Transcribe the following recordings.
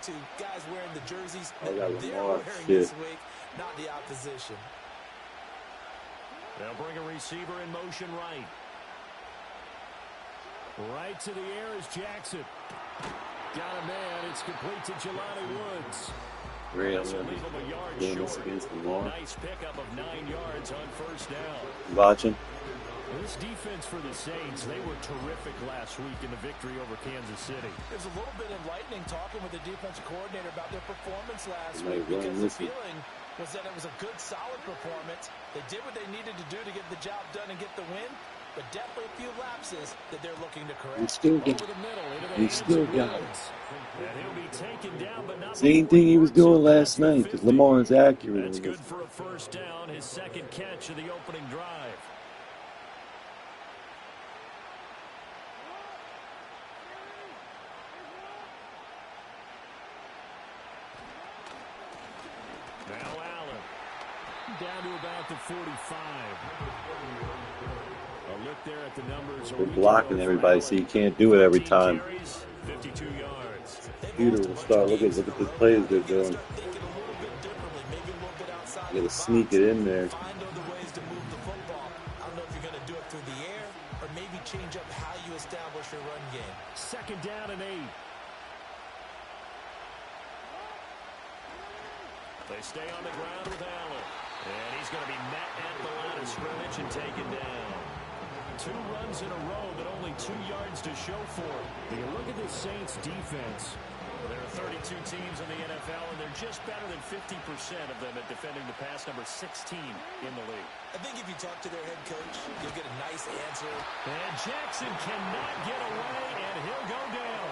to guys wearing the jerseys that that they're Lamar wearing shit. this week, not the opposition. They'll bring a receiver in motion right. Right to the air is Jackson. Got a man. It's complete to Jelani Woods. Really? Against Lamar. Nice pickup of 9 yards on first down. Watching. This defense for the Saints, they were terrific last week in the victory over Kansas City. There's a little bit enlightening talking with the defensive coordinator about their performance last week, because the feeling was that it was a good, solid performance. They did what they needed to do to get the job done and get the win, but definitely a few lapses that they're looking to correct. He still got it. Same thing he was doing last night, because Lamar is accurate. That's good for a first down, his second catch of the opening drive. Now Allen, down to about the 45. A look there at the numbers. We're blocking everybody, so you can't do it every time. 52 yards. Computer will start. Look at the plays they're doing. You gotta sneak it in there. Find other ways to move the football. I don't know if you're going to do it through the air or maybe change up how you establish your run game. Second down and 8. They stay on the ground with Allen. And he's going to be met at the line of scrimmage and taken down. 2 runs in a row, but only 2 yards to show for it. You look at the Saints defense. There are 32 teams in the NFL, and they're just better than 50% of them at defending the pass, number 16 in the league. I think if you talk to their head coach, you'll get a nice answer. And Jackson cannot get away, and he'll go down.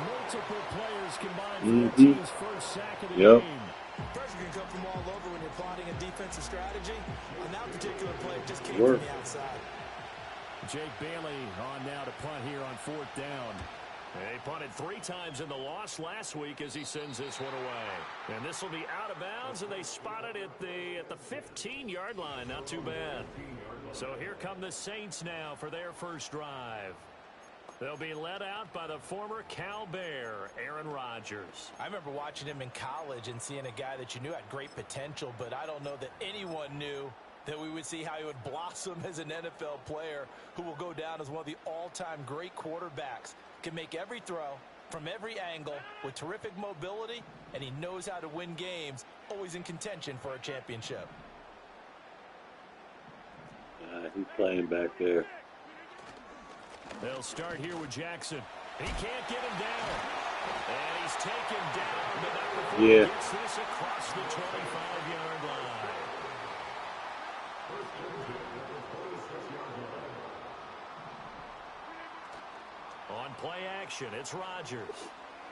Multiple players combined for the team's first sack of the game. Pressure can come from all over when you're plotting a defensive strategy. On that particular play, it just came from the outside. Jake Bailey on now to punt here on 4th down. He punted 3 times in the loss last week as he sends this one away. And this will be out of bounds, and they spot it at the 15-yard line. Not too bad. So here come the Saints now for their first drive. They'll be led out by the former Cal Bear, Aaron Rodgers. I remember watching him in college and seeing a guy that you knew had great potential, but I don't know that anyone knew that we would see how he would blossom as an NFL player who will go down as one of the all-time great quarterbacks. Can make every throw from every angle with terrific mobility, and he knows how to win games, always in contention for a championship. He's playing back there. They'll start here with Jackson. He can't get him down. And he's taken down, but not before he gets this across the 25-yard line. On play action, it's Rodgers.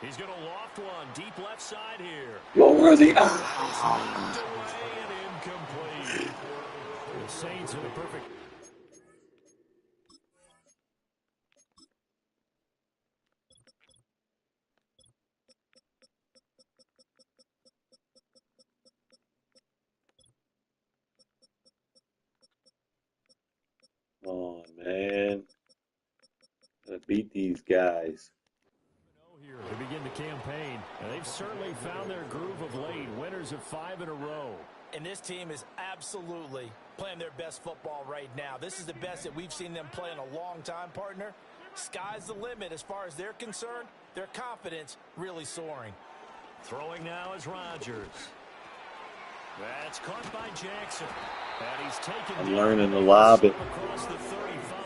He's going to loft one deep left side here. Noteworthy. Away and incomplete. The Saints in a perfect. Oh, man. Gotta beat these guys. Here to begin the campaign, and they've certainly found their groove of late. Winners of 5 in a row. And this team is absolutely playing their best football right now. This is the best that we've seen them play in a long time, partner. Sky's the limit as far as they're concerned. Their confidence really soaring. Throwing now is Rodgers. That's caught by Jackson. And he's taken I'm learning to lob it. Across the 35.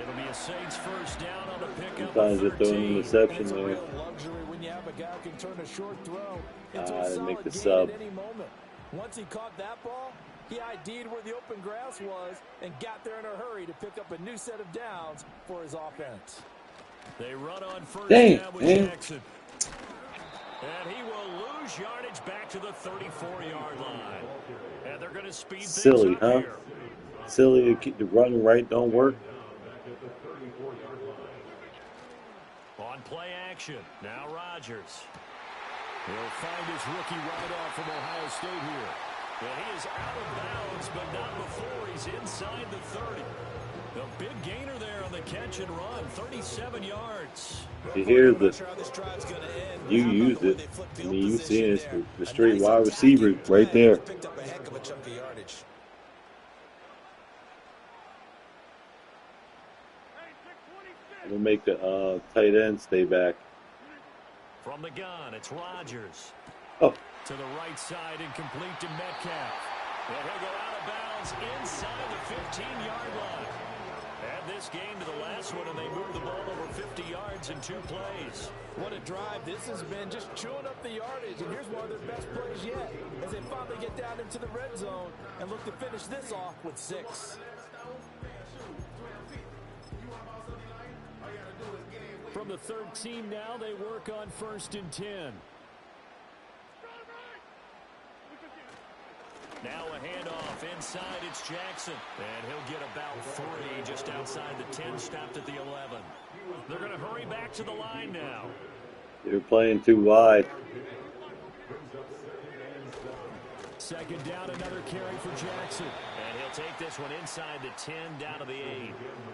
It'll be a Saints first down on the pickup. Sometimes they throw an interception there. Luxury when you have a guy who can turn a short throw into I a solid make the gain sub. at any moment. Once he caught that ball, he ID'd where the open grass was and got there in a hurry to pick up a new set of downs for his offense. They run on first down with Jackson. And he will lose yardage back to the 34-yard line. And they're going to speed Silly, things up huh? here. Silly to keep the running right don't work. On play action, now Rodgers. He'll find his rookie right off from Ohio State here. And he is out of bounds, but not before he's inside the 30. A big gainer there on the catch and run, 37 yards. You hear you use it. I mean, you see it's the straight wide receiver right there. Picked up a heck of a chunk of yardage. It'll make the tight end stay back. From the gun, it's Rodgers. Oh. To the right side and complete to Metcalf. And he'll go out of bounds inside the 15-yard line. Add this game to the last one, and they move the ball over 50 yards in 2 plays. What a drive this has been, just chewing up the yardage. And here's one of their best plays yet as they finally get down into the red zone and look to finish this off with 6. From the 13 now, they work on 1st and 10. Now a handoff inside, it's Jackson. And he'll get about 3 just outside the 10, stopped at the 11. They're going to hurry back to the line now. They're playing too wide. 2nd down, another carry for Jackson. And he'll take this one inside the 10, down to the 8.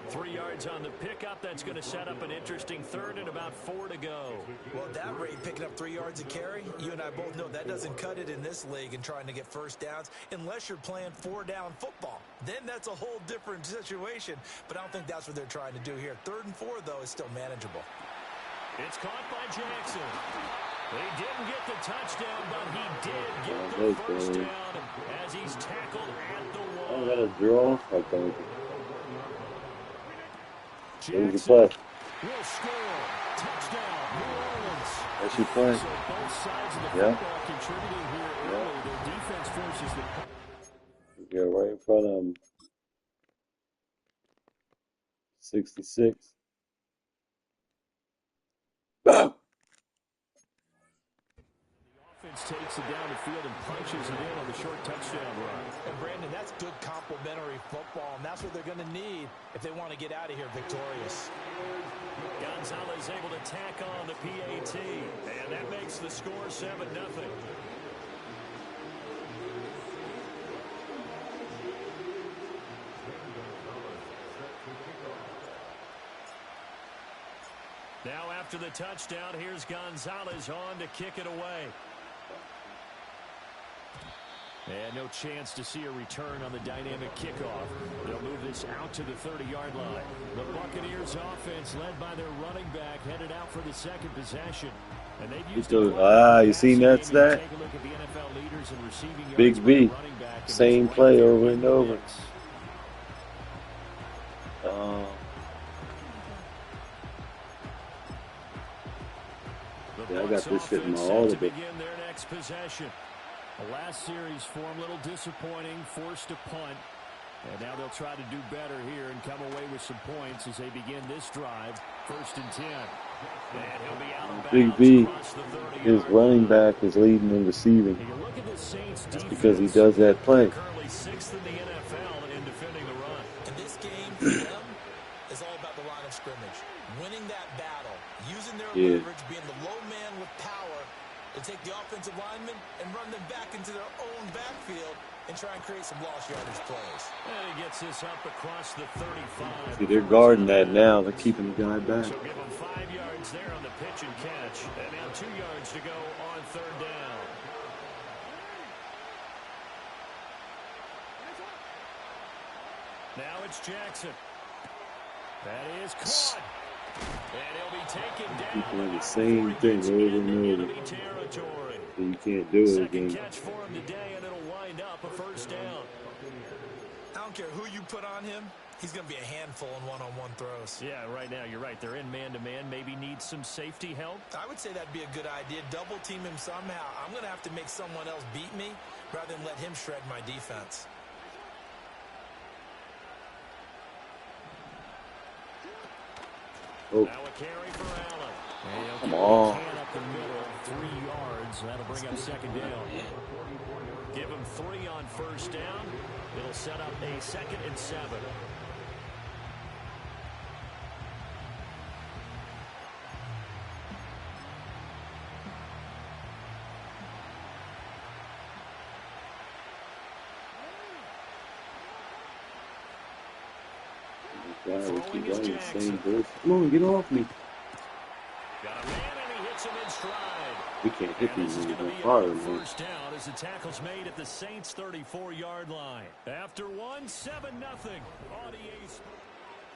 3 yards on the pickup. That's going to set up an interesting 3rd and about 4 to go. Well, at that rate, picking up 3 yards a carry, you and I both know that doesn't cut it in this league and trying to get first downs unless you're playing 4-down football. Then that's a whole different situation. But I don't think that's what they're trying to do here. 3rd and 4, though, is still manageable. It's caught by Jackson. He didn't get the touchdown, but he did get the first down as he's tackled at the wall. I'm going to draw. Okay. Jackson will score. Touchdown, New Orleans. That's your play. So both sides of the football contributing here early. Their defense forces the... Yeah, right in front of him. 66. Boom! Takes it down the field and punches it in on the short touchdown run. And Brandon, that's good complementary football, and that's what they're going to need if they want to get out of here victorious. Gonzalez able to tack on the PAT, and that makes the score 7-0. Now after the touchdown, here's Gonzalez on to kick it away. And no chance to see a return on the dynamic kickoff. They'll move this out to the 30-yard line. The Buccaneers offense led by their running back headed out for the 2nd possession. And they've used you seen that stat? Big B. Same play over and over. Yeah, I got this shit in my audible. The last series for him, a little disappointing, forced a punt. And now they'll try to do better here and come away with some points as they begin this drive. 1st and 10. And he'll be out of bounds. Big B, his running back is leading in receiving. That's because he does that play. Currently 6th in the NFL in defending the run. And this game for them is all about the line of scrimmage. Winning that battle, using their leverage, being the low man with power, to take the offensive linemen and run them back into their own backfield and try and create some lost yardage plays. And he gets this up across the 35. See, they're guarding that now. They're keeping the guy back. So give him 5 yards there on the pitch and catch. And now 2 yards to go on 3rd down. Now it's Jackson. That is caught. And he'll be taken down. Keep doing the same thing over and over. You can't do it again. Catch for him today, and it'll wind up a 1st down. I don't care who you put on him. He's going to be a handful in one-on-one throws. Yeah, right now, you're right. They're in man-to-man. Maybe need some safety help. I would say that'd be a good idea. Double team him somehow. I'm going to have to make someone else beat me rather than let him shred my defense. Oh. Now a carry for Allen. Come on. Up the middle, 3 yards. That'll bring up 2nd down. Give him 3 on 1st down. It'll set up a 2nd and 7. God, we keep running the same bullshit. Come on, get off me. Got a man and he hits him in stride. We can't hit these niggas no harder, man. First down as the tackle's made at the Saints' 34-yard line. After 1, 7-0. RDA's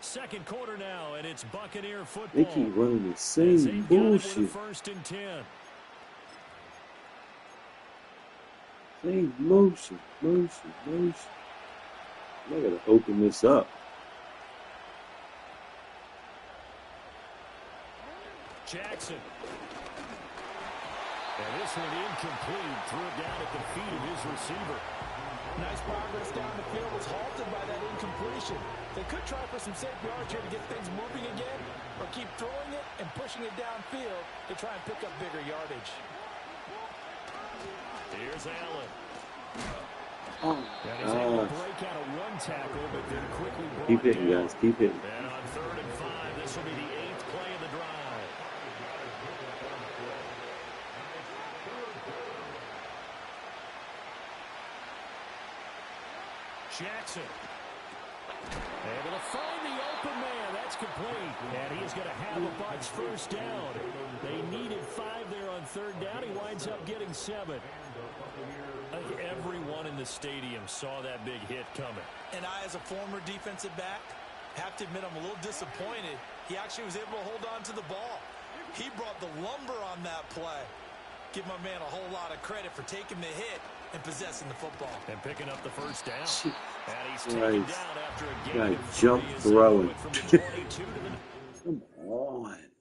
second quarter now, and it's Buccaneer football. They keep running the same bullshit. First and 10. Same motion. I gotta open this up. Jackson. And this one incomplete. Threw it down at the feet of his receiver. Nice progress down the field was halted by that incompletion. They could try for some safe yards here to get things moving again, or keep throwing it and pushing it downfield to try and pick up bigger yardage. Here's Allen. And he's able to break out of one tackle, but then quickly brought Keep hitting, down. guys. Keep hitting. And on 3rd and 5, this will be the 8th play of the drive. Jackson. Able to find the open man. That's complete. And he's going to have a Bucs first down. They needed 5 there on 3rd down. He winds up getting 7. I think everyone in the stadium saw that big hit coming. And I, as a former defensive back, have to admit I'm a little disappointed. He actually was able to hold on to the ball. He brought the lumber on that play. Give my man a whole lot of credit for taking the hit and possessing the football. And picking up the first down. And he's taken down after a game. Guy jump throwing. Come on, man.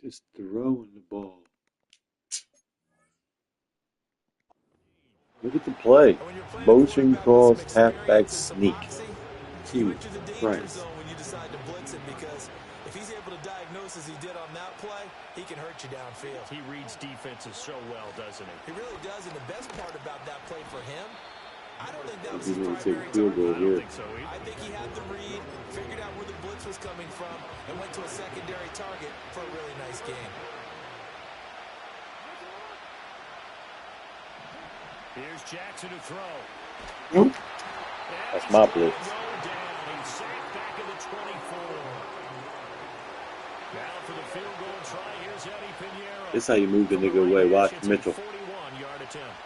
Just throwing the ball. Look at the play. Motion cross, halfback sneak. Jesus Christ. When you decide to blitz it, because if he's able to diagnose as he did on that play, he can hurt you downfield. He reads defenses so well, doesn't he? He really does, and the best part about that play for him, I don't think that was He's his going to take primary field goal here. I think he had the read, figured out where the blitz was coming from, and went to a secondary target for a really nice game. Here's Jackson to throw. Nope. That's my blitz. He's safe back at the 24. Now for the field goal try. Here's Eddie Pinheiro. This is how you move the nigga away. Watch Mitchell. 41-yard attempt.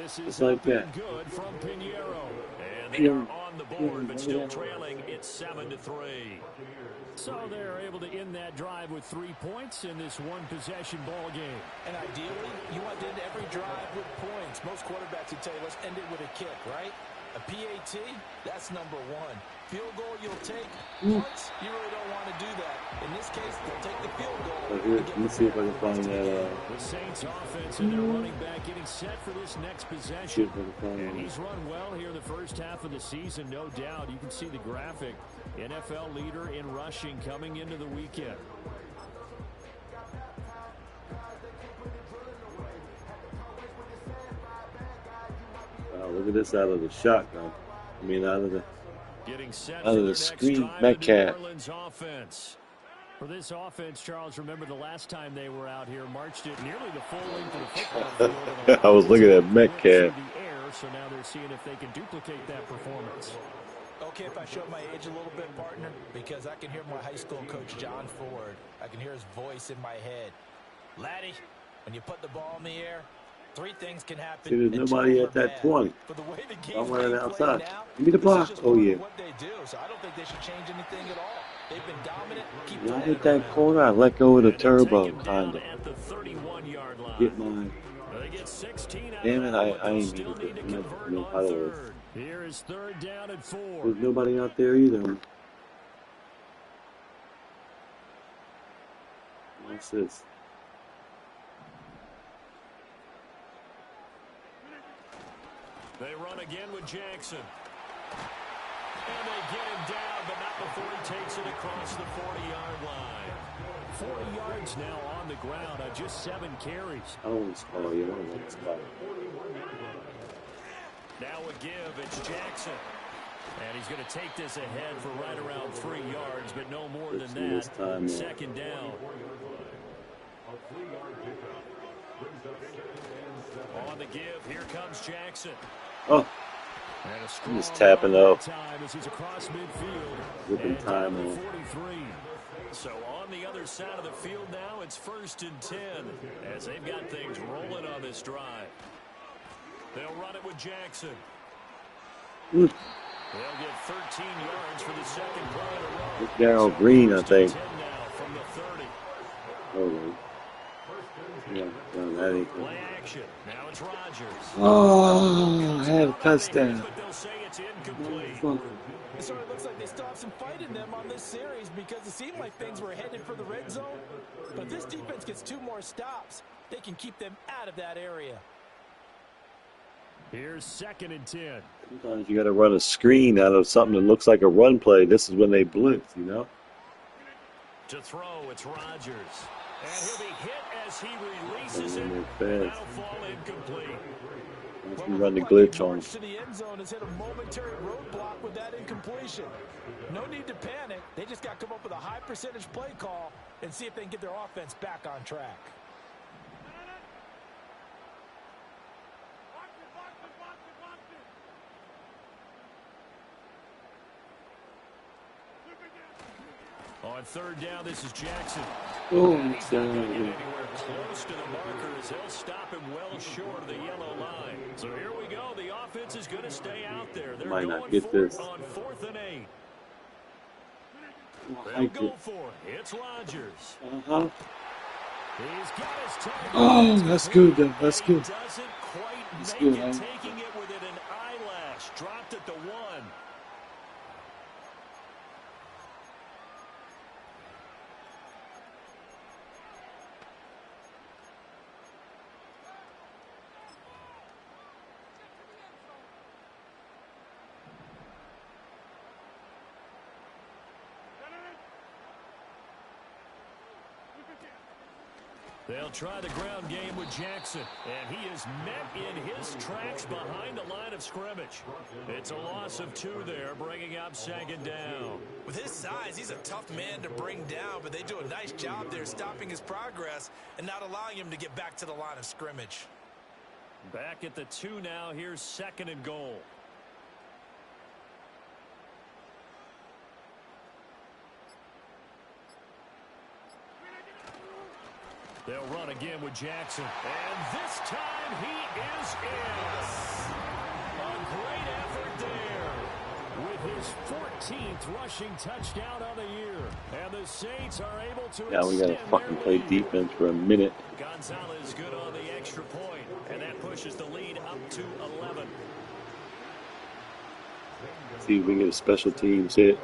This is like that. Good from Pinheiro. And they are on the board, but still trailing. It's 7-3. So they're able to end that drive with 3 points in this one-possession ball game. And ideally, you want to end every drive with points. Most quarterbacks would tell you, let's end it with a kick, right? A PAT, that's number 1. Field goal, you'll take. Punts, you really don't want to do that. In this case, they'll take the field goal. Let me see if I can find that. The Saints offense and their running back getting set for this next possession. And he's run well here in the first half of the season, no doubt. You can see the graphic. NFL leader in rushing coming into the weekend. Wow, look at this out of the shotgun. I mean, out of the screen, Metcalf. For this offense, Charles, remember the last time they were out here, marched it nearly the full length of the football field. I was looking at Metcalf. So now they're seeing if they can duplicate that performance. Okay, if I show my age a little bit, partner, because I can hear my high school coach, John Ford. I can hear his voice in my head. Laddie, when you put the ball in the air, 3 things can happen. See, there's nobody at that 20. I'm running outside. Give me the block. Oh, yeah. What they do, so I don't think they should change anything at all. They've been dominant. Keep when I hit that corner, I let go of the turbo, kind of. Get mine. Damn it, I ain't needed it. No huddle. Here is 3rd down and 4. There's nobody out there either. What's this? They run again with Jackson. And they get him down, but not before he takes it across the 40-yard line. 40 yards now on the ground on just 7 carries. I don't want to call you. I don't want to call you. Now a give. It's Jackson. And he's going to take this ahead for right around 3 yards, but no more than that. Time, 2nd down. On the give, here comes Jackson. Oh, I'm just tapping up. Ripping time on. So on the other side of the field now, it's 1st and 10 as they've got things rolling on this drive. They'll run it with Jackson. They'll get 13 yards for the second play in a row. It's Darryl Green, I think. From the 30. Oh, yeah, that ain't good. Play action. Now it's Rodgers. Oh, I had a touchdown. But they'll say it's incomplete. So it looks like they still have some fight in them on this series because it seemed like things were headed for the red zone. But if this defense gets 2 more stops, they can keep them out of that area. Here's 2nd and 10. Sometimes you got to run a screen out of something that looks like a run play. This is when they blitz, you know? To throw, it's Rodgers. And he'll be hit as he releases it. That'll fall incomplete. Once we run the glitch on. To the end zone has hit a momentary roadblock with that incompletion. No need to panic. They just got to come up with a high percentage play call and see if they can get their offense back on track. On 3rd down, this is Jackson. Oh, He's not going to get anywhere close to the marker as he'll stop him well short of the yellow line. So here we go. The offense is going to stay out there. They're might going not get for this. it on 4th and 8. I They'll get- go for it. It's Rodgers. Uh-huh. He's got his target. Oh, that's good, though. That's good. Doesn't quite That's make good, it, man. taking it within an eyelash. Dropped at the 1. They'll try the ground game with Jackson, and he is met in his tracks behind the line of scrimmage. It's a loss of 2 there, bringing up 2nd down. With his size, he's a tough man to bring down, but they do a nice job there stopping his progress and not allowing him to get back to the line of scrimmage. Back at the 2 now. Here's 2nd and goal. They'll run again with Jackson. And this time he is in. A great effort there. With his 14th rushing touchdown of the year. And the Saints are able to Now we got to extend fucking their play lead. defense for a minute. Gonzalez good on the extra point. And that pushes the lead up to 11. See if we can get a special teams hit.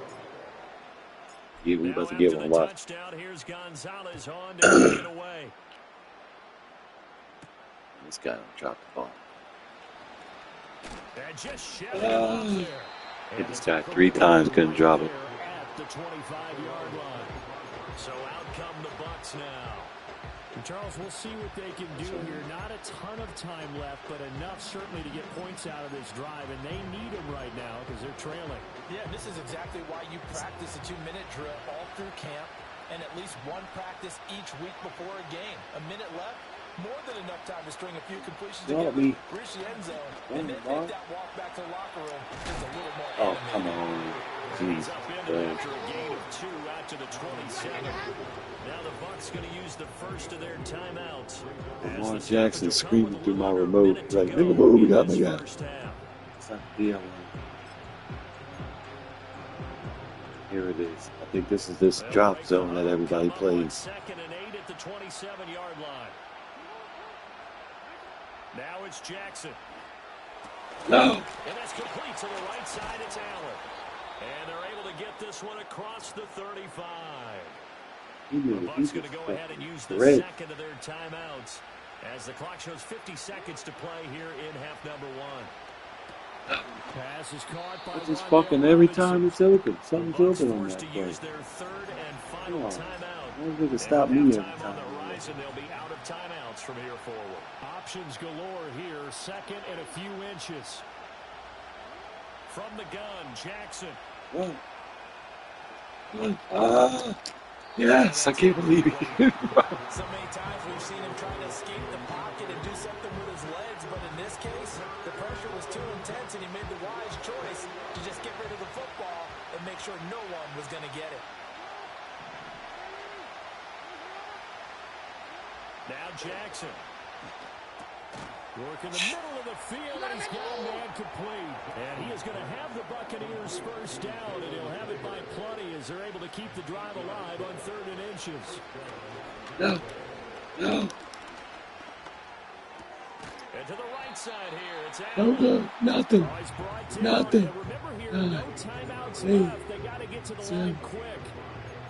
Yeah, we about to get one. Watch. Touchdown, here's Gonzalez on to take it away. This guy don't drop the ball. And just shoving it off there. Hit this guy 3 times, couldn't drop it. At the 25-yard line. So out come the Bucs now. And Charles, we'll see what they can do here. Not a ton of time left, but enough certainly to get points out of this drive, and they need them right now because they're trailing. Yeah, this is exactly why you practice a 2-minute drill all through camp and at least one practice each week before a game. A minute left, more than enough time to string a few completions together, reach the end zone, and then take that walk back to the locker room just a little more Oh, animated. come on. Jeez. After a gain of 2 out to the 27. Now the Bucs going to use the first of their timeouts. Lamar Jackson screaming through my remote. Like, nigga, move, we got my guy. It's not the deal, man. Here it is. I think this is this drop zone that everybody plays. 2nd and 8 at the 27-yard line. Now it's Jackson. No. And that's complete to the right side. It's Allen. And they're able to get this one across the 35. The Bucs going to go ahead and use the second of their timeouts as the clock shows 50 seconds to play here in half number 1. Pass is caught by It's just fucking every time it's open. Something's open on that to play. use their 3rd and final timeout. Why does it stop me every On the time? horizon, they'll be out of timeouts from here forward. Options galore here. 2nd and a few inches. From the gun, Jackson. Yes, I can't believe it. So many times we've seen him trying to escape the pocket and do something with his legs, but in this case, the pressure was too intense and he made the wise choice to just get rid of the football and make sure no one was going to get it. Now Jackson. Work in the middle of the field, and he's got a man complete. And he is going to have the Buccaneers first down, and he'll have it by plenty as they're able to keep the drive alive on 3rd and inches. No. No. And to the right side here, it's No. Nothing. Nothing. Remember here, no timeouts left. They got to get to the line quick.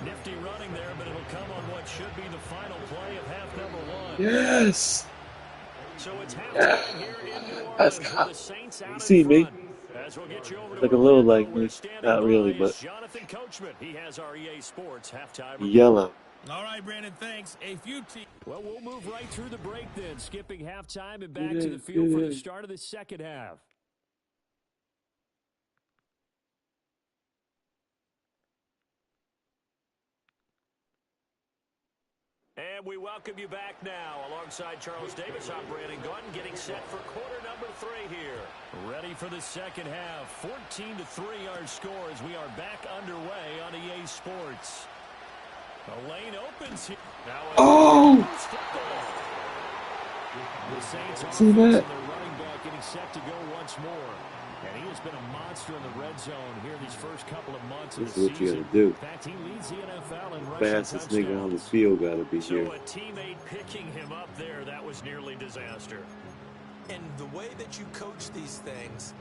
Nifty running there, but it'll come on what should be the final play of half number 1. Yes. So it's halftime here in New Orleans with the Saints out You in see me? front. As we'll get you over to Like a little where like me. standing Not really, by but is Jonathan Coachman. He has our EA Sports halftime. yellow. All right, Brandon, thanks. A few teams. Well, we'll move right through the break then, skipping halftime and back to the field for the start of the second half. And we welcome you back now. Alongside Charles Davis, I'm Brandon Gunn, getting set for quarter number 3 here. Ready for the second half. 14-3 our score as we are back underway on EA Sports. The lane opens here. Oh! The Saints offense See and that? their running back getting set to go once more. And he has been a monster in the red zone here these first couple of months of This the is what you season. gotta do. In fact, he leads the NFL in rushing Fastest nigga on the touchdowns. field gotta be here. So a teammate picking him up there, that was nearly disaster. And the way that you coach these things,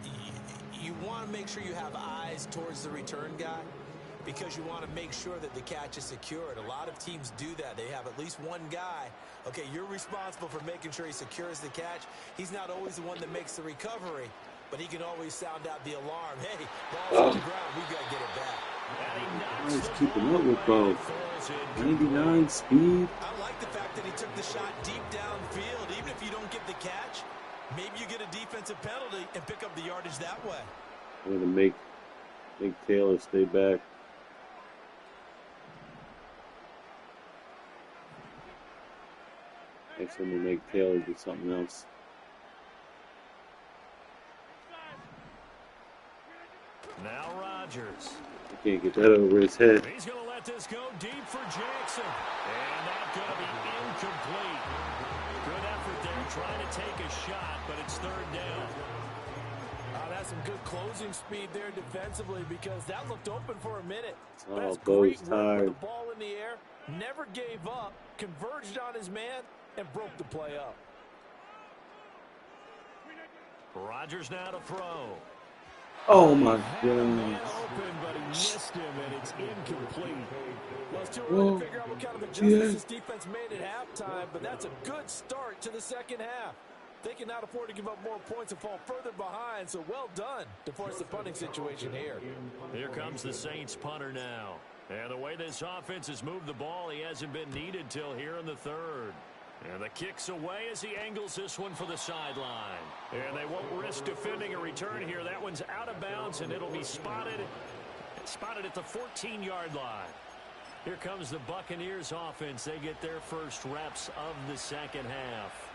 you want to make sure you have eyes towards the return guy because you want to make sure that the catch is secured. A lot of teams do that. They have at least one guy. Okay, you're responsible for making sure he secures the catch. He's not always the one that makes the recovery, but he can always sound out the alarm. Hey, ball's on the ground. We've got to get it back. He's keeping up with both. 99 speed. I like the fact that he took the shot deep downfield. Even if you don't get the catch, maybe you get a defensive penalty and pick up the yardage that way. I'm gonna make Taylor stay back. Next time we make Taylor do something else. Now Rodgers. I can't get that over his head. He's going to let this go deep for Jackson. And that's going to be incomplete. Good effort there trying to take a shot, but it's 3rd down. That's some good closing speed there defensively because that looked open for a minute. Oh, That's Bo's great work tired. with the ball in the air, never gave up, converged on his man, and broke the play up. Rodgers now to throw. Oh my Man God. open, but he missed him, and it's incomplete. Well, it's too early to figure out what kind of adjustments this defense made at halftime, but that's a good start to the second half. They cannot afford to give up more points and fall further behind, so well done to force the punting situation here. Here comes the Saints punter now. And the way this offense has moved the ball, he hasn't been needed till here in the 3rd. And the kick's away as he angles this one for the sideline. And they won't risk defending a return here. That one's out of bounds, and it'll be spotted at the 14-yard line. Here comes the Buccaneers offense. They get their first reps of the second half.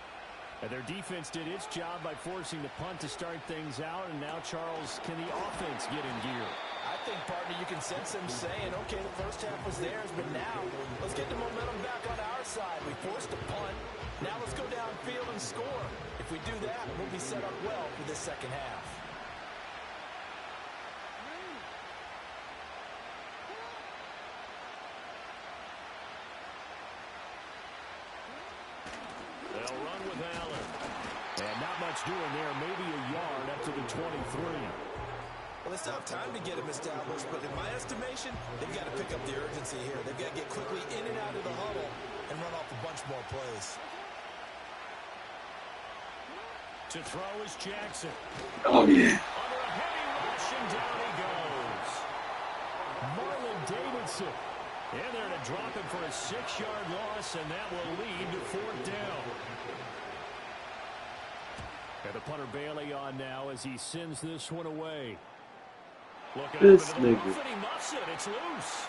And their defense did its job by forcing the punt to start things out. And now, Charles, can the offense get in gear? I think, partner, you can sense them saying, okay, the first half was theirs, but now let's get the momentum back on our side. We forced a punt. Now let's go downfield and score. If we do that, we'll be set up well for this second half. They'll run with Allen. And not much doing there. Maybe a yard up to the 23. Well, they still have time to get him established, but in my estimation, they've got to pick up the urgency here. They've got to get quickly in and out of the huddle and run off a bunch more plays. To throw is Jackson. Oh yeah. Under a heavy rush, and down he goes. Marlon Davidson in there to drop him for a 6-yard loss, and that will lead to 4th down. And the punter Bailey on now as he sends this one away. Looking This up into the nigga. roof, and he muffs it. It's loose.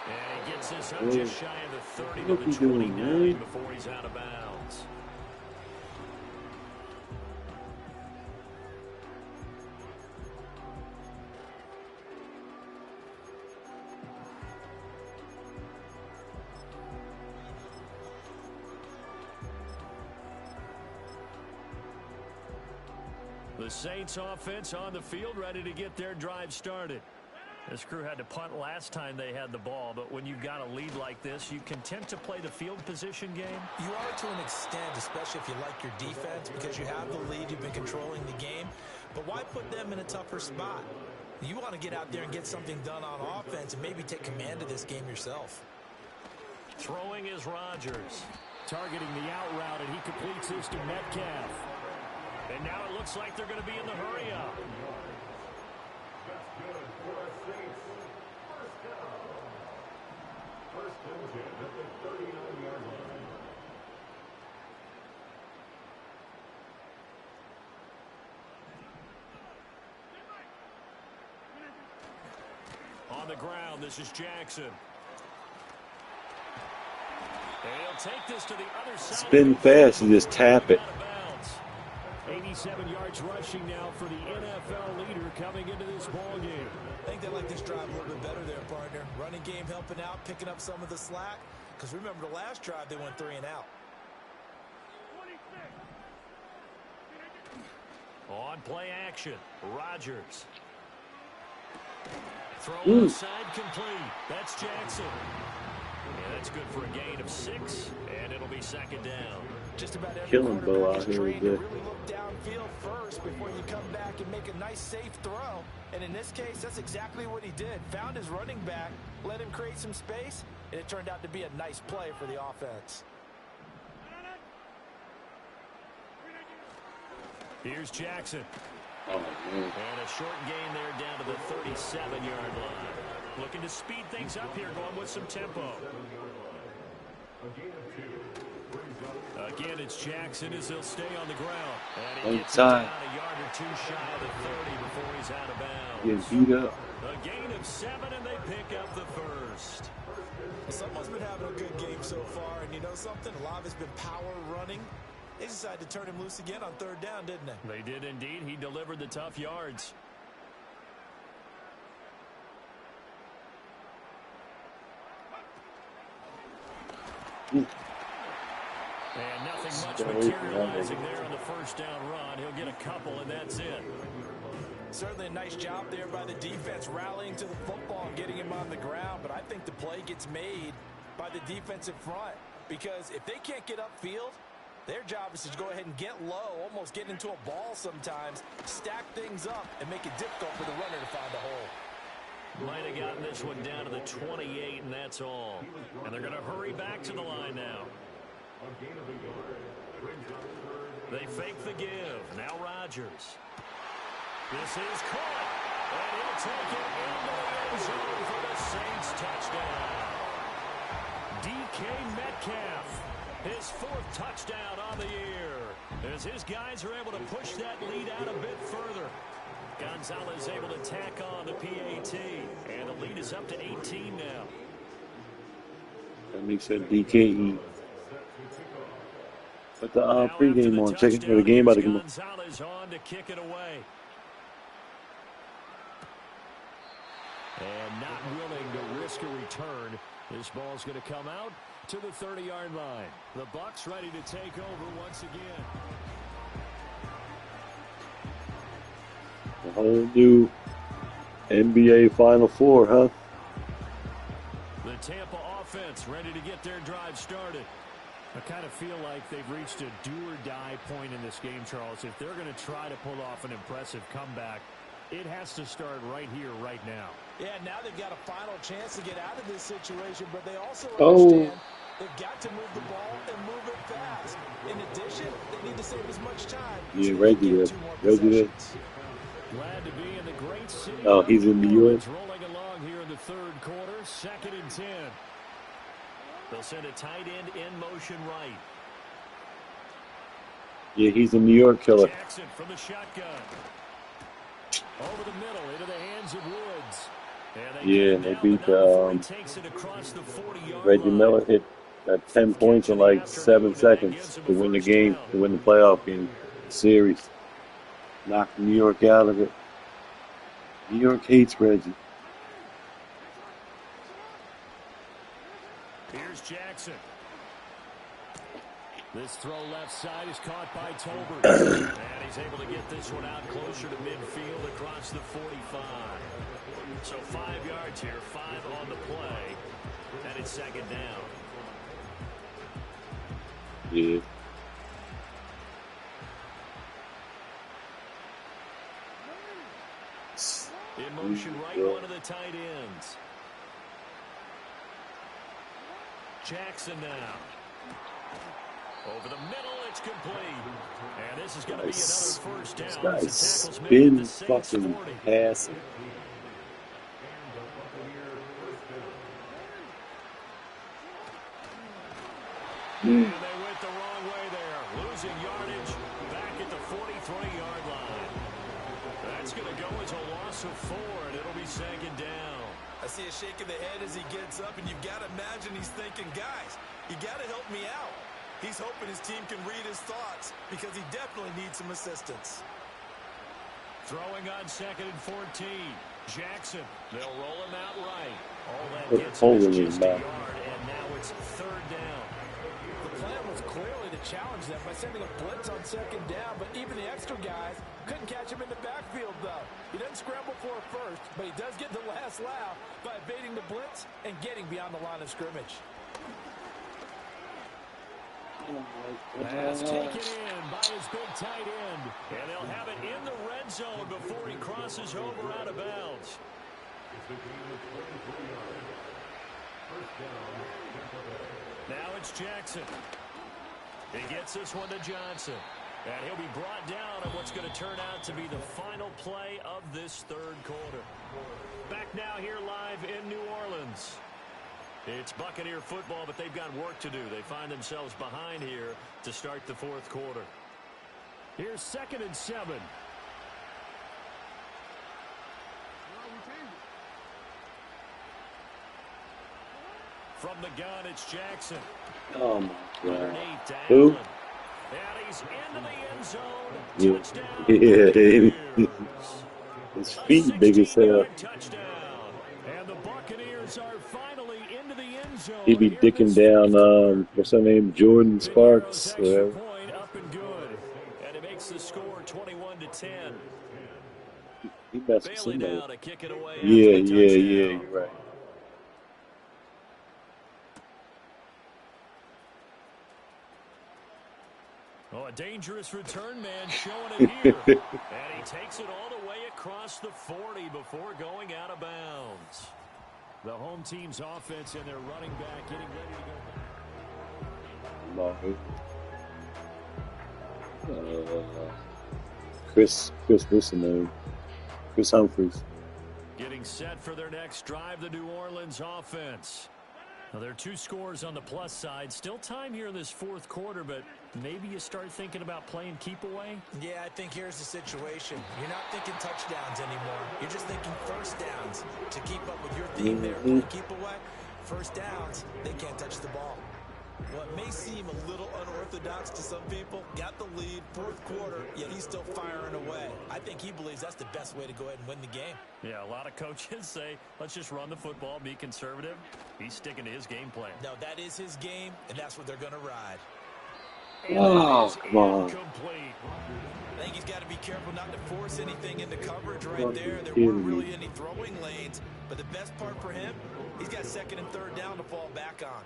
And he gets this up just shy of the 30 to What the you doing, 29 man? before he's out of bounds. The Saints offense on the field, ready to get their drive started. This crew had to punt last time they had the ball, but when you've got a lead like this, you content to play the field position game? You are to an extent, especially if you like your defense, because you have the lead, you've been controlling the game. But why put them in a tougher spot? You want to get out there and get something done on offense and maybe take command of this game yourself. Throwing is Rodgers. Targeting the out route, and he completes this to Metcalf. And now it looks like they're going to be in the hurry-up. On the ground, this is Jackson. And he'll take this to the other side. Spin fast and just tap it. 87 yards rushing now for the NFL leader coming into this ball game. I think they like this drive a little bit better there, partner. Running game helping out, picking up some of the slack. Because remember, the last drive, they went 3 and out. On play action, Rodgers. Throw inside complete. That's Jackson. Yeah, that's good for a gain of 6, and it'll be second down. Just about every Killing Bo quarterback out is here trained to today. really look downfield first before you come back and make a nice, safe throw. And in this case, that's exactly what he did. Found his running back, let him create some space, and it turned out to be a nice play for the offense. Here's Jackson. Oh, man. And a short gain there down to the 37-yard line. Looking to speed things up here, going with some tempo. Again, it's Jackson as he'll stay on the ground. And he gets it down a yard or 2 shy of the 30 before he's out of bounds. Getting beat up. A gain of 7, and they pick up the first. Someone's been having a good game so far, and you know something? A lot of it's been power running. They decided to turn him loose again on 3rd down, didn't they? They did indeed. He delivered the tough yards. And nothing much materializing there on the 1st down run. He'll get a couple, and that's it. Certainly a nice job there by the defense rallying to the football and getting him on the ground, but I think the play gets made by the defensive front because if they can't get upfield, their job is to go ahead and get low, almost get into a ball sometimes, stack things up, and make it difficult for the runner to find a hole. Might have gotten this one down to the 28, and that's all. And they're going to hurry back to the line now. They fake the give. Now Rodgers. This is caught. And he'll take it into the end zone for the Saints touchdown. DK Metcalf. His 4th touchdown on the year. As his guys are able to push that lead out a bit further. Gonzalez able to tack on the PAT. And the lead is up to 18 now. That makes that DKE. Put the pregame on. Check it for the game about to come on. Gonzalez on to kick it away. And not willing to risk a return. This ball's going to come out to the 30-yard line. The Bucs ready to take over once again. A whole new NBA Final Four, huh? The Tampa offense ready to get their drive started. I kind of feel like they've reached a do-or-die point in this game, Charles. If they're going to try to pull off an impressive comeback, it has to start right here, right now. Yeah, now they've got a final chance to get out of this situation, but they also understand they've got to move the ball and move it fast. In addition, they need to save as much time. Yeah, Reggie did. Reggie did. Glad to be in the great city. Oh, he's in New York. Rolling along here in the 3rd quarter, 2nd and 10. They'll send a tight end in motion right. Yeah, he's a New York killer. Jackson from the shotgun. Over the middle, into the hands of Woods. Yeah, they beat Takes it across the 40-yard Reggie line. Miller hit 10 points in like 7 seconds to win the game, to win the playoff game series. Knocked New York out of it. New York hates Reggie. Here's Jackson. This throw left side is caught by Tolbert. And he's able to get this one out closer to midfield across the 45. So 5 yards here, 5 on the play. And it's second down. Yeah. In motion, right one of the tight ends. Jackson now. Over the middle, it's complete. And this is going to be another first down. This guy's spin fucking passing. And they went the wrong way there. Losing yardage back at the 43-yard line. That's going to go as a loss of 4, and it'll be second down. I see a shake of the head as he gets up, and you've got to imagine he's thinking, guys, you got to help me out. He's hoping his team can read his thoughts because he definitely needs some assistance. Throwing on 2nd and 14. Jackson. They'll roll him out right. All that Put gets hole him in is his just a back. yard, and now it's 3rd down. The plan was clearly to challenge them by sending a blitz on 2nd down, but even the extra guys couldn't catch him in the backfield, though. He doesn't scramble for it first, but he does get the last laugh by evading the blitz and getting beyond the line of scrimmage. Pass taken in by his big tight end. And they'll have it in the red zone before he crosses over out of bounds. Now it's Jackson. He gets this one to Johnson. And he'll be brought down on what's going to turn out to be the final play of this 3rd quarter. Back now here live in New Orleans. It's Buccaneer football, but they've got work to do. They find themselves behind here to start the 4th quarter. Here's 2nd and 7. From the gun, it's Jackson. Oh my God. Underneath to Who? Allen. And he's into the end zone. Yeah. His feet big as hell. Touchdown. And the Buccaneers are finally into the end zone. He be dicking down, what's her name, Jordan Sparks. Whatever. Point up and good. And it makes the score 21-10. He messed with Bailey somebody. now to kick it away. Yeah, after the yeah, touchdown. yeah, you're right. Oh, a dangerous return man showing it here. And he takes it all the way across the 40 before going out of bounds. The home team's offense and their running back getting ready to go. Chris, what's the name? Chris Humphries. Getting set for their next drive, the New Orleans offense. Now, there are 2 scores on the plus side. Still time here in this 4th quarter, but maybe you start thinking about playing keep away? Yeah, I think here's the situation. You're not thinking touchdowns anymore. You're just thinking first downs to keep up with your theme there. Keep away. First downs, they can't touch the ball. What may seem a little unorthodox to some people, got the lead, 4th quarter, yet he's still firing away. I think he believes that's the best way to go ahead and win the game. Yeah, a lot of coaches say, let's just run the football, be conservative. He's sticking to his game plan. No, that is his game, and that's what they're going to ride. Oh, come on. Complete. I think he's got to be careful not to force anything into coverage right Fucking there. There kidding weren't me. really any throwing lanes, but the best part for him, he's got 2nd and 3rd down to fall back on.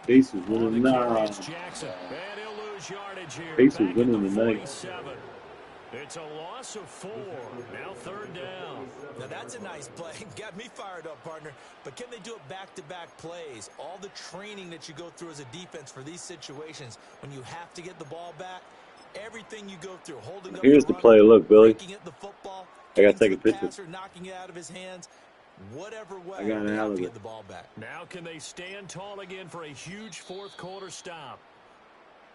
Pace is winning now. Jackson. And he'll lose yardage here. Pace is Back at winning the tonight. 47. It's a loss of 4. Now 3rd down. Now that's a nice play. Got me fired up, partner. But can they do it back-to-back plays? All the training that you go through as a defense for these situations, when you have to get the ball back, everything you go through, holding up Here's the run, play. Look, Billy. breaking at the football, I gotta getting take a to the picture. passer, knocking it out of his hands. Whatever way, I got they it out have of to it. get the ball back. Now can they stand tall again for a huge 4th quarter stop?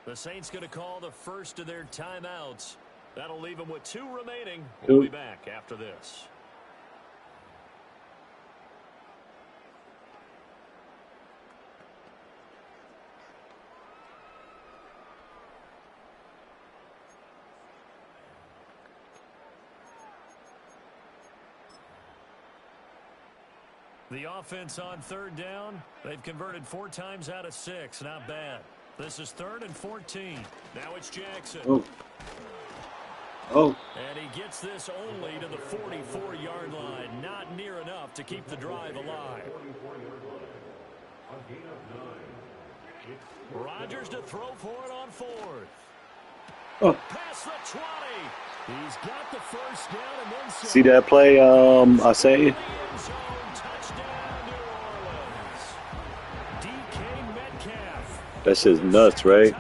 The Saints going to call the first of their timeouts. That'll leave him with 2 remaining. Two. We'll be back after this. The offense on 3rd down. They've converted 4 times out of 6. Not bad. This is 3rd and 14. Now it's Jackson. Oh. And he gets this only to the 44-yard line. Not near enough to keep the drive alive. Rodgers to throw for it on 4th. Oh. Past the 20. He's got the first down and then some. See that play I sent you? Touchdown, New Orleans. DK Metcalf. That's just nuts, right?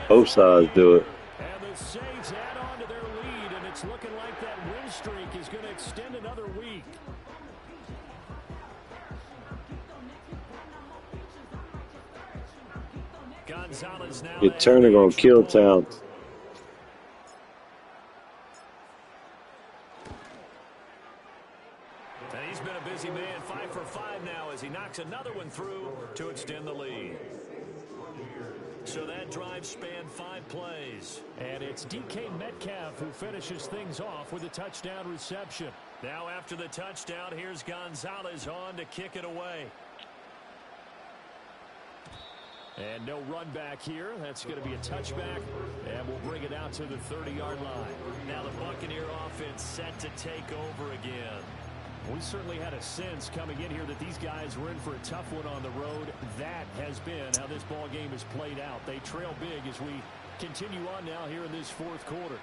Both sides do it. And the Saints add on to their lead, and it's looking like that win streak is going to extend another week. Gonzalez now. Your Turner gonna kill Towns. And he's been a busy man, 5 for 5 now as he knocks another one through to extend the lead. So that drive spanned 5 plays. And it's DK Metcalf who finishes things off with a touchdown reception. Now after the touchdown, here's Gonzalez on to kick it away. And no run back here. That's going to be a touchback. And we'll bring it out to the 30-yard line. Now the Buccaneer offense set to take over again. We certainly had a sense coming in here that these guys were in for a tough one on the road. That has been how this ball game has played out. They trail big as we continue on now here in this 4th quarter.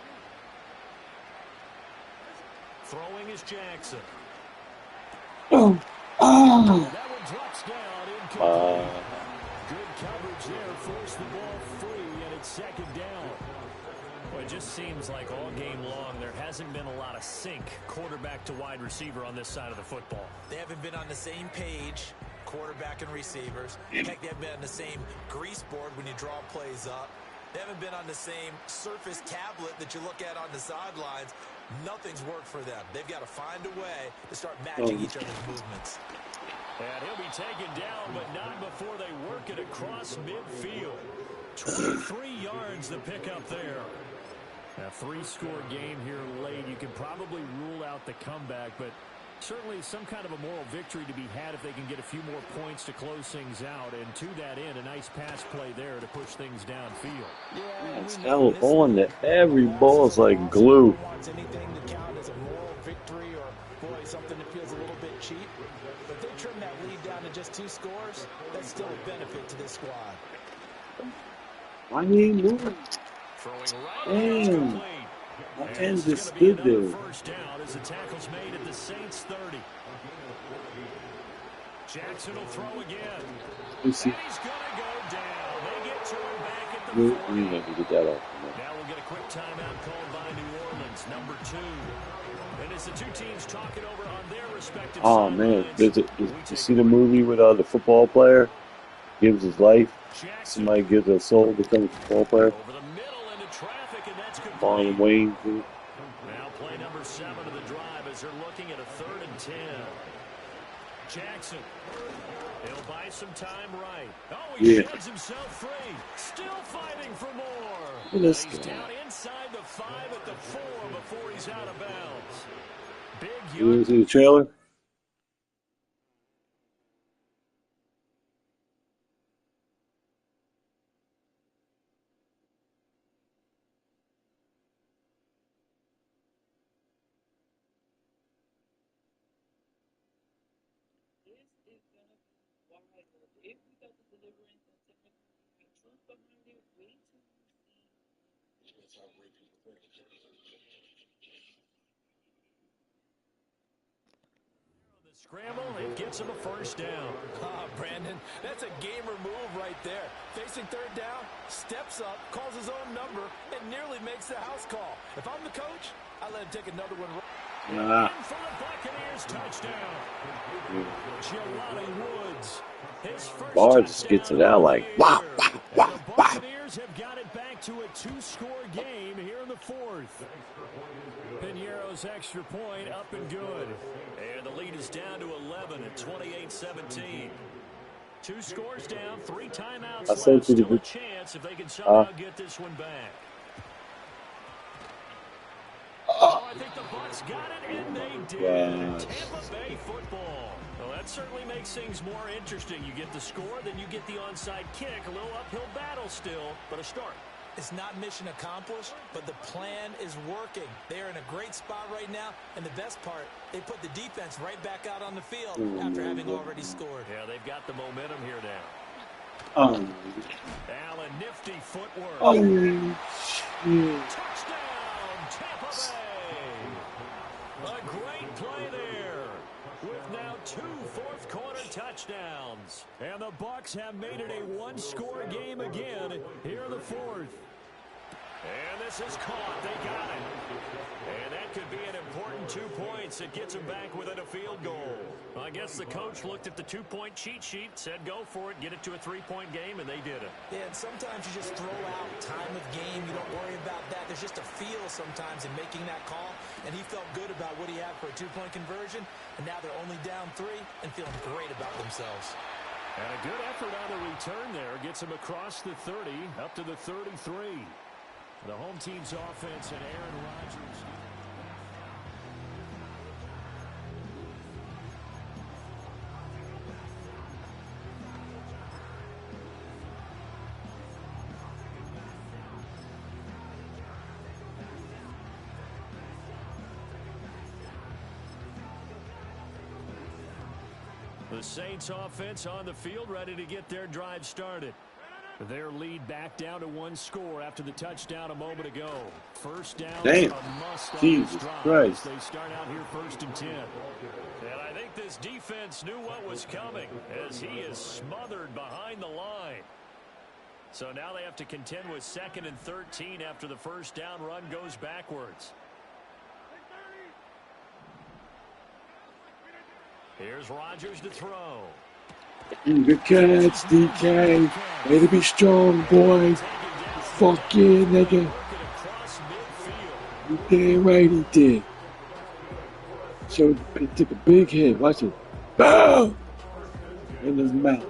Throwing is Jackson. Oh. That one drops down incomplete. Good coverage there, forced the ball free, and it's 2nd down. Well, it just seems like all game long there hasn't been a lot of sync quarterback to wide receiver on this side of the football. They haven't been on the same page, quarterback and receivers. Heck, they haven't been on the same grease board when you draw plays up. They haven't been on the same surface tablet that you look at on the sidelines. Nothing's worked for them. They've got to find a way to start matching each other's movements. And he'll be taken down, but not before they work it across midfield. 23 yards to pick up there. A 3-score game here late. You can probably rule out the comeback, but certainly some kind of a moral victory to be had if they can get a few more points to close things out. And to that end, a nice pass play there to push things downfield. It's hell on that. Every ball's like glue. Wants anything to count as a moral victory or, boy, something that feels a little bit cheap. But if they trim that lead down to just 2 scores, that's still a benefit to this squad. Why he ain't moving? Damn. My hands just stood there. First down as the tackle's made at the Saints 30. Jackson will throw again. You see. And he's going to go down. They get to him back at the 40. We have to get that off. Now we'll get a quick timeout called by New Orleans, number 2. And as the 2 teams talk it over on their respective Oh man, did you see the movie with the football player gives his life? Somebody gives a soul to become a football player. Over the middle into traffic, and that's complete. Marlon Wayne. Now play number 7 of the drive as they're looking at a 3rd and 10. Jackson. He'll buy some time right. Oh, he sheds himself free. Still fighting for more. He's down inside the 5 at the 4 before he's out of bounds. Big You see the trailer? Scramble, it gets him a first down. Brandon, that's a gamer move right there. Facing 3rd down, steps up, calls his own number, and nearly makes the house call. If I'm the coach, I let him take another one. And for the Buccaneers his touchdown. Jelani Woods. His first Barr just gets it out like, wow, wow, and wow, the wow. Buccaneers have got it back to a 2-score game here in the fourth. Piñeiro's extra point up and good. And the lead is down to 11 at 28-17. 2 scores down, 3 timeouts left. Still a chance if they can somehow get this one back. Oh, I think the Bucs got it, and they did. Tampa Bay football. Well, that certainly makes things more interesting. You get the score, then you get the onside kick. A little uphill battle still, but a start. It's not mission accomplished, but the plan is working. They're in a great spot right now, and the best part, they put the defense right back out on the field after having already scored. Yeah, they've got the momentum here now. Allen, nifty footwork. Oh, shit. Touchdown, Tampa Bay. A great play there with now 2 fourth-quarter touchdowns. And the Bucs have made it a 1-score game again here in the fourth. And this is caught. They got it. And that could be an important 2 points. It gets them back within a field goal. I guess the coach looked at the 2-point cheat sheet, said go for it, get it to a 3-point game, and they did it. Yeah, and sometimes you just throw out time of game. You don't worry about that. There's just a feel sometimes in making that call, and he felt good about what he had for a 2-point conversion, and now they're only down 3 and feeling great about themselves. And a good effort on the return there. Gets him across the 30, up to the 33. The home team's offense and Aaron Rodgers. The Saints offense on the field, ready to get their drive started. Their lead back down to 1 score after the touchdown a moment ago. First down, damn. a must on Jesus this drive Christ. as they start out here 1st and 10. And I think this defense knew what was coming as he is smothered behind the line. So now they have to contend with 2nd and 13 after the first down run goes backwards. Here's Rodgers to throw. Good catch, DK. Way to be strong, boy. Fuck yeah, nigga. You damn right he did. So he took a big hit. Watch it. Boom! In his mouth.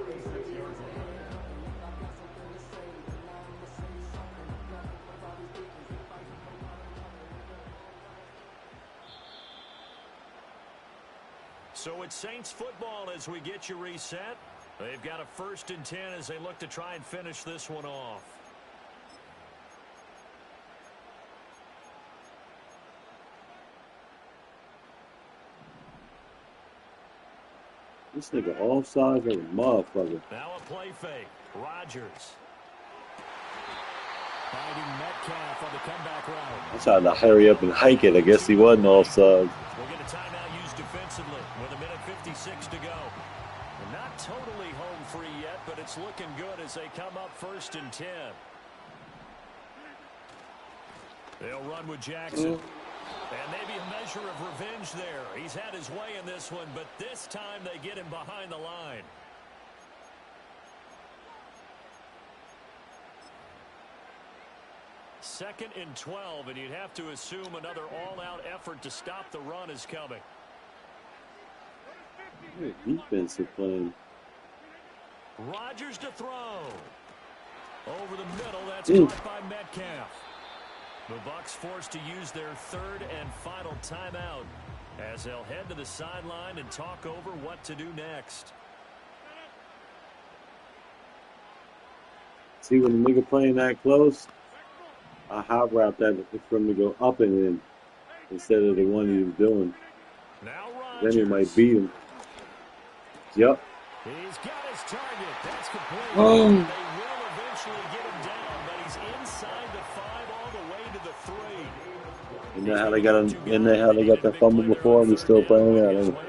So it's Saints football as we get you reset. They've got a 1st and 10 as they look to try and finish this one off. This nigga offside like a motherfucker. Now a play fake. Rodgers. Finding Metcalf on the comeback route. I tried to hurry up and hike it. I guess he wasn't offside. We'll get a timeout used defensively with 1:56 to go. Not totally home free yet, but it's looking good as they come up 1st and 10. They'll run with Jackson. And maybe a measure of revenge there. He's had his way in this one, but this time they get him behind the line. Second and 12, and you'd have to assume another all-out effort to stop the run is coming. Good defensive playing. Rodgers to throw. Over the middle, that's caught by Metcalf. The Bucs forced to use their 3rd and final timeout as they'll head to the sideline and talk over what to do next. See, when the nigga playing that close, I hot route that for him to go up and in instead of the one he was doing. Now Then he might beat him. Yep. He's got his target. That's complete. Oh. They will eventually get him down, but he's inside the 5 all the way to the 3. Isn't that how they got that fumble before and we still playing it? I don't know.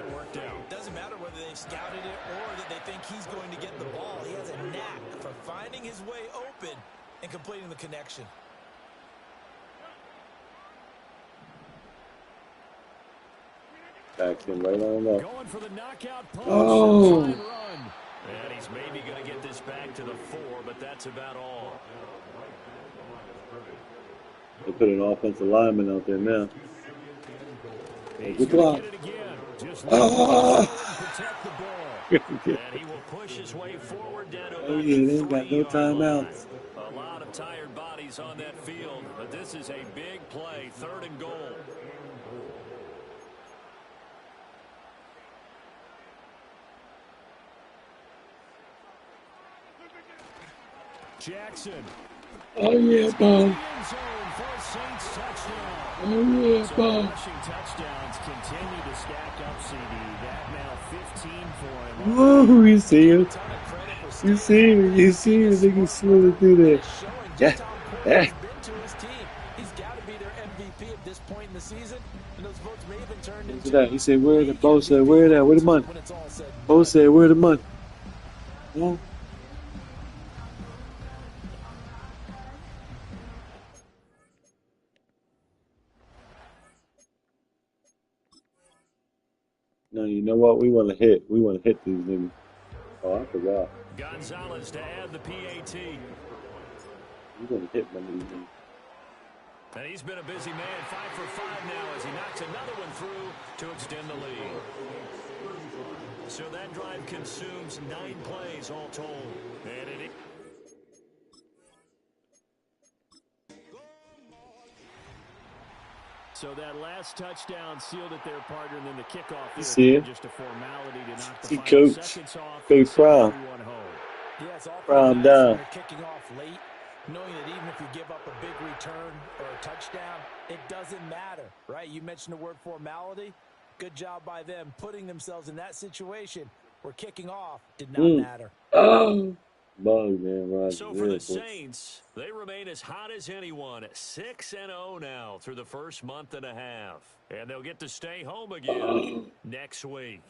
Doesn't matter whether they've scouted it or that they think he's going to get the ball. He has a knack for finding his way open and completing the connection. Backs him right on up. Going for the knockout punch. Oh. And run. And he's maybe going to get this back to the 4, but that's about all. They put an offensive lineman out there now. He's going to get it again. Just protect the ball. And he will push his way forward down to about yeah, they ain't got no timeouts. A lot of tired bodies on that field, but this is a big play, 3rd and goal. Jackson. Oh, yeah, Bo. Oh, yeah, Bo. Rushing touchdowns continue to stack up, CD. That now 15 for him. Woo, you see him. You see him. You see him. They can slip through there. Yeah. Yeah. He's got to be their MVP at this point in the season. And those votes may have been turned into that. He said, where the Bo said, where that? Where the money? Bo said, where the money? Yeah. No, you know what? We want to hit. We want to hit these niggas. Oh, I forgot. Gonzalez to add the PAT. We're going to hit one of these niggas. And he's been a busy man, 5 for 5 now as he knocks another one through to extend the lead. So that drive consumes 9 plays all told. And it... So that last touchdown sealed it there, partner, and then the kickoff. You see it? Just a formality to knock the See, final Coach. seconds off. Big Prime. Yeah, it's all Prime nice down. when you're kicking off late, knowing that even if you give up a big return or a touchdown, it doesn't matter, right? You mentioned the word formality. Good job by them putting themselves in that situation where kicking off did not matter. Oh. Bug, man, Roger. So for the Saints, they remain as hot as anyone, 6-0 now through the first month and a half. And they'll get to stay home again next week.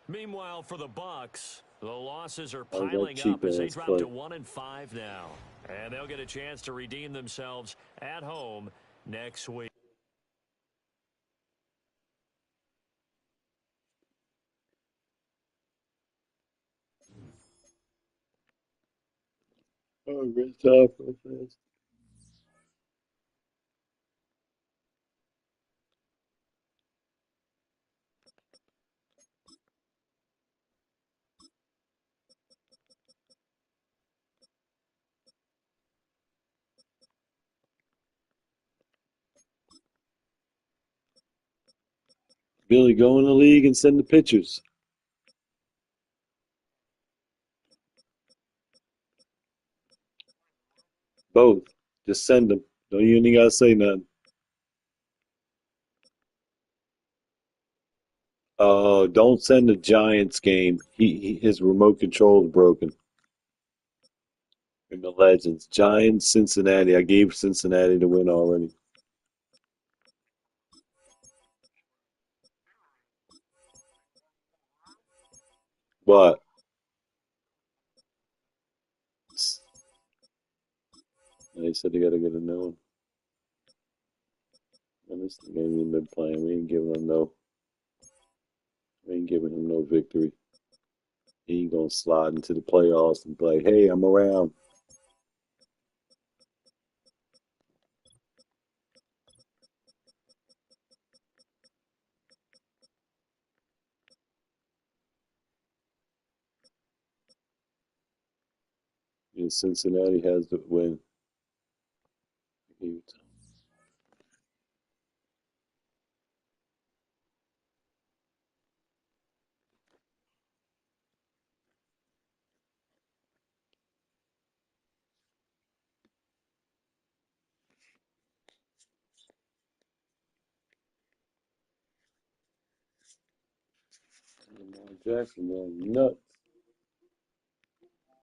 Meanwhile, for the Bucs, the losses are piling up as they drop to 1-5 now. And they'll get a chance to redeem themselves at home next week. Oh, good job, fast. Billy, go in the league and send the pictures. Both. Just send them. Don't you even gotta say nothing. Don't send the Giants game. His remote control is broken. In the Legends. Giants, Cincinnati. I gave Cincinnati the win already. But they said they gotta get a new one. And this thing ain't even been playing. We ain't giving him no victory. He ain't gonna slide into the playoffs and be like, hey, I'm around. And Cincinnati has the win. Lamar Jackson going nuts.